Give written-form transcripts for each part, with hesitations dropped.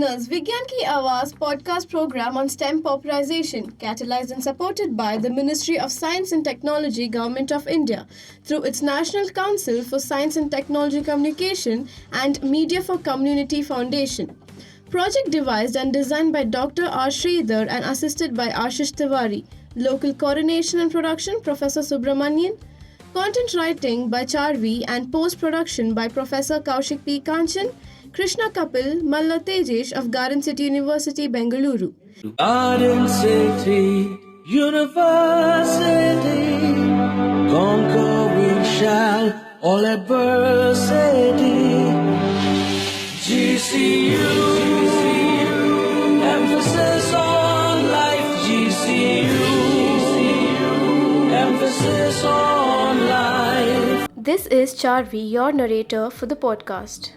listeners, Vigyan Ki Awaaz podcast program on STEM popularization, catalyzed and supported by the Ministry of Science and Technology, Government of India, through its National Council for Science and Technology Communication and Media for Community Foundation. Project devised and designed by Dr. R. Sridhar and assisted by Ashish Tiwari. Local coordination and production, Professor Subramanian. Content writing by Charvi and post-production by Professor Kaushik P. Kanchan, Krishna Kapil, Malla Tejesh of Garden City University, Bengaluru. Garden City University, conquer we shall all adversity. GCU, emphasis on life. GCU, emphasis on life. This is Charvi, your narrator for the podcast.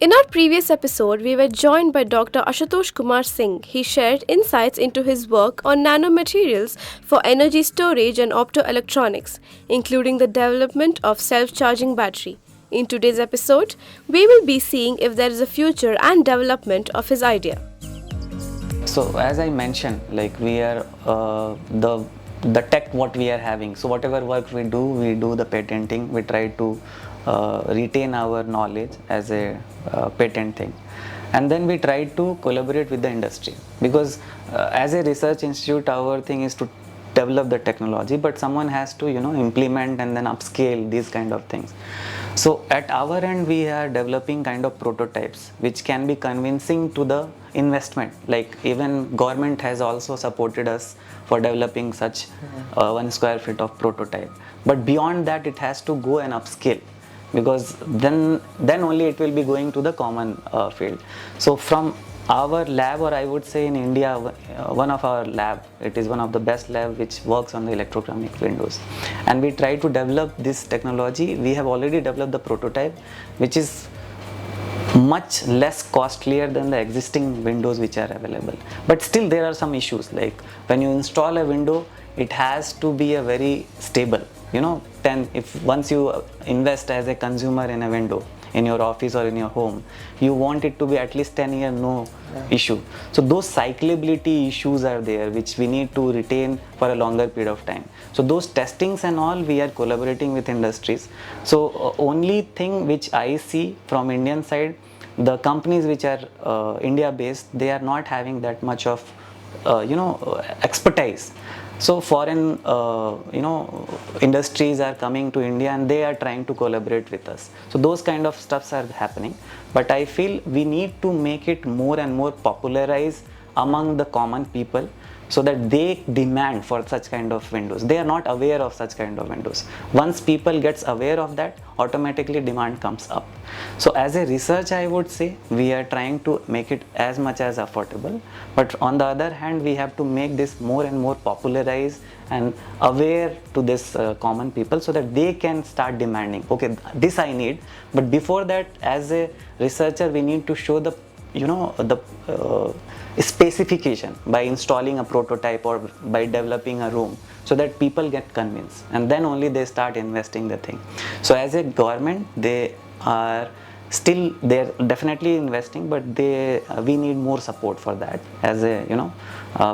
In our previous episode, we were joined by Dr. Ashutosh Kumar Singh. He shared insights into his work on nanomaterials for energy storage and optoelectronics, including the development of self-charging battery. In today's episode, we will be seeing if there is a future and development of his idea. So as I mentioned, like we are the tech what we are having. So whatever work we do the patenting. We try to retain our knowledge as a patent thing, and then we try to collaborate with the industry, because as a research institute our thing is to develop the technology, but someone has to implement and then upscale these kind of things. So at our end we are developing kind of prototypes which can be convincing to the investment. Like even government has also supported us for developing such 1 square feet of prototype, but beyond that it has to go and upscale, because then only it will be going to the common field. So from our lab, or I would say in India, one of our lab, it is one of the best lab which works on the electrochromic windows, and we try to develop this technology. We have already developed the prototype, which is much less costlier than the existing windows which are available, but still there are some issues. Like when you install a window, it has to be a very stable, if once you invest as a consumer in a window in your office or in your home, you want it to be at least 10 years no issue. So those cyclability issues are there which we need to retain for a longer period of time. So those testings and all, we are collaborating with industries. So only thing which I see from Indian side, the companies which are India based, they are not having that much of expertise. So foreign industries are coming to India and they are trying to collaborate with us. So those kind of stuffs are happening, but I feel we need to make it more and more popularized among the common people, so that they demand for such kind of windows. They are not aware of such kind of windows. Once people gets aware of that, automatically demand comes up. So as a research, I would say we are trying to make it as much as affordable, but on the other hand we have to make this more and more popularized and aware to this common people, so that they can start demanding, okay, this I need. But before that, as a researcher, we need to show the specification by installing a prototype or by developing a room, so that people get convinced, and then only they start investing the thing. So as a government, they're definitely investing, but we need more support for that, as a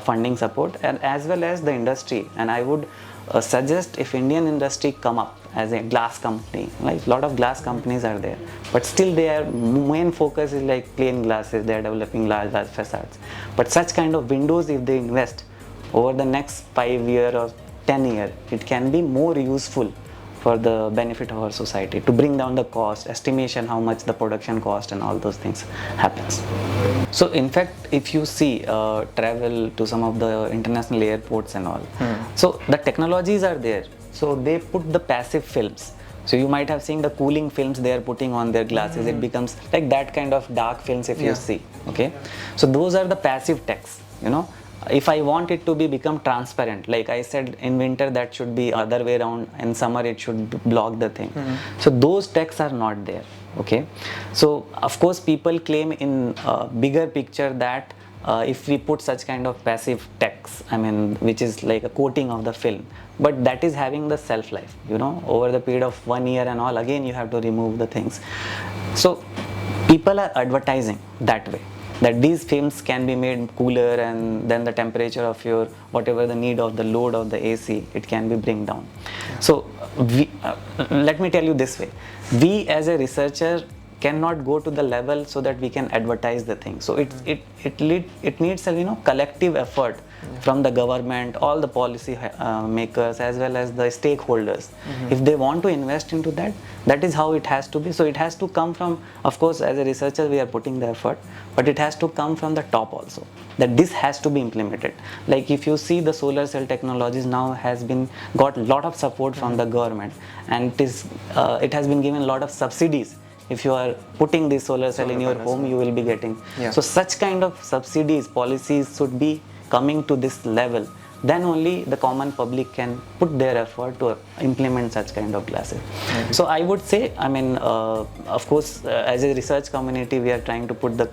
funding support, and as well as the industry. And I would suggest, if Indian industry come up as a glass company, like a lot of glass companies are there, but still their main focus is like plain glasses. They are developing large facades, but such kind of windows, if they invest over the next 5 years or 10 years, it can be more useful for the benefit of our society, to bring down the cost, estimation how much the production cost and all those things happens. So in fact, if you see travel to some of the international airports and all, so the technologies are there. So they put the passive films. So you might have seen the cooling films they are putting on their glasses. It becomes like that kind of dark films if you see. Okay, so those are the passive techs. If I want it to become transparent, like I said, in winter that should be other way around, in summer it should block the thing. So those techs are not there. Okay, so of course people claim in bigger picture that if we put such kind of passive techs, which is like a coating of the film, but that is having the shelf life, over the period of 1 year and all, again you have to remove the things. So people are advertising that way. that these films can be made cooler, and then the temperature of your whatever the need of the load of the AC, it can be bring down. So let me tell you this way, we as a researcher cannot go to the level so that we can advertise the thing. So it needs a collective effort from the government, all the policy makers as well as the stakeholders. If they want to invest into that, that is how it has to be. So it has to come from, of course, as a researcher we are putting the effort, but it has to come from the top also, that this has to be implemented. Like if you see the solar cell technologies now has been got lot of support from the government, and it has been given a lot of subsidies. If you are putting this solar cell in your home, you will be getting. So such kind of subsidies, policies should be coming to this level. Then only the common public can put their effort to implement such kind of glasses. So I would say, I mean, of course, as a research community, we are trying to put the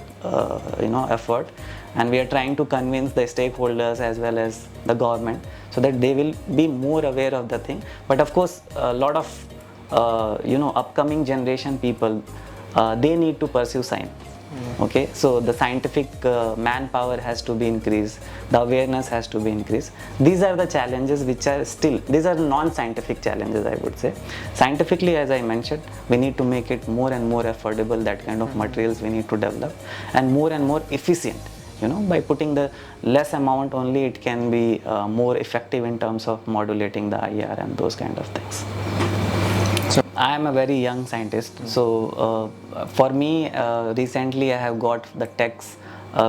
effort, and we are trying to convince the stakeholders as well as the government so that they will be more aware of the thing. But of course, a lot of upcoming generation people, they need to pursue science. Okay, so the scientific manpower has to be increased, the awareness has to be increased. These are the challenges which are still, these are non-scientific challenges, I would say. Scientifically, as I mentioned, we need to make it more and more affordable, that kind of materials we need to develop, and more efficient. By putting the less amount only, it can be more effective in terms of modulating the IR and those kind of things. I am a very young scientist, so for me, recently I have got the techs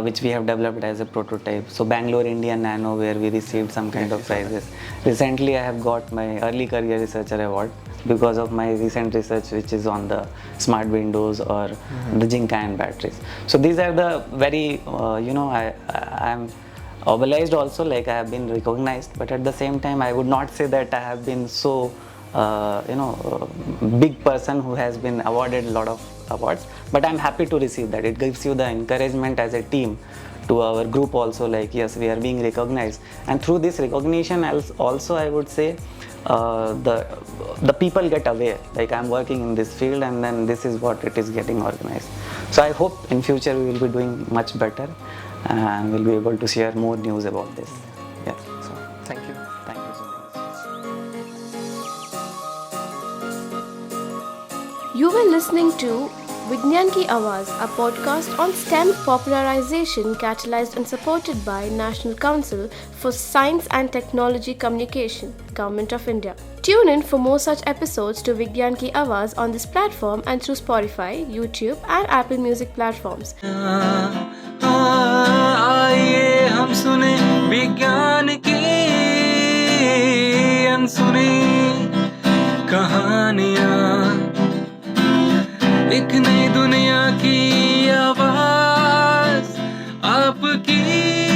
which we have developed as a prototype. So Bangalore India Nano, where we received some kind of prizes. Recently I have got my early career researcher award because of my recent research, which is on the smart windows or the zinc ion batteries. So these are the very, I am obliged also, like I have been recognized, but at the same time I would not say that I have been so big person who has been awarded a lot of awards, but I'm happy to receive that. It gives you the encouragement as a team to our group also, like yes, we are being recognized, and through this recognition also I would say the people get aware, like I'm working in this field, and then this is what it is getting organized. So I hope in future we will be doing much better, and we'll be able to share more news about this. Yeah, so Thank you. thank you so much. You were listening to Vigyan Ki Awaaz, a podcast on STEM popularization catalyzed and supported by National Council for Science and Technology Communication, Government of India. Tune in for more such episodes to Vigyan Ki Awaaz on this platform and through Spotify, YouTube and Apple Music platforms. आइए हम सुने विज्ञान की अनसुनी कहानियाँ, एक नई दुनिया की आवाज़ आपकी।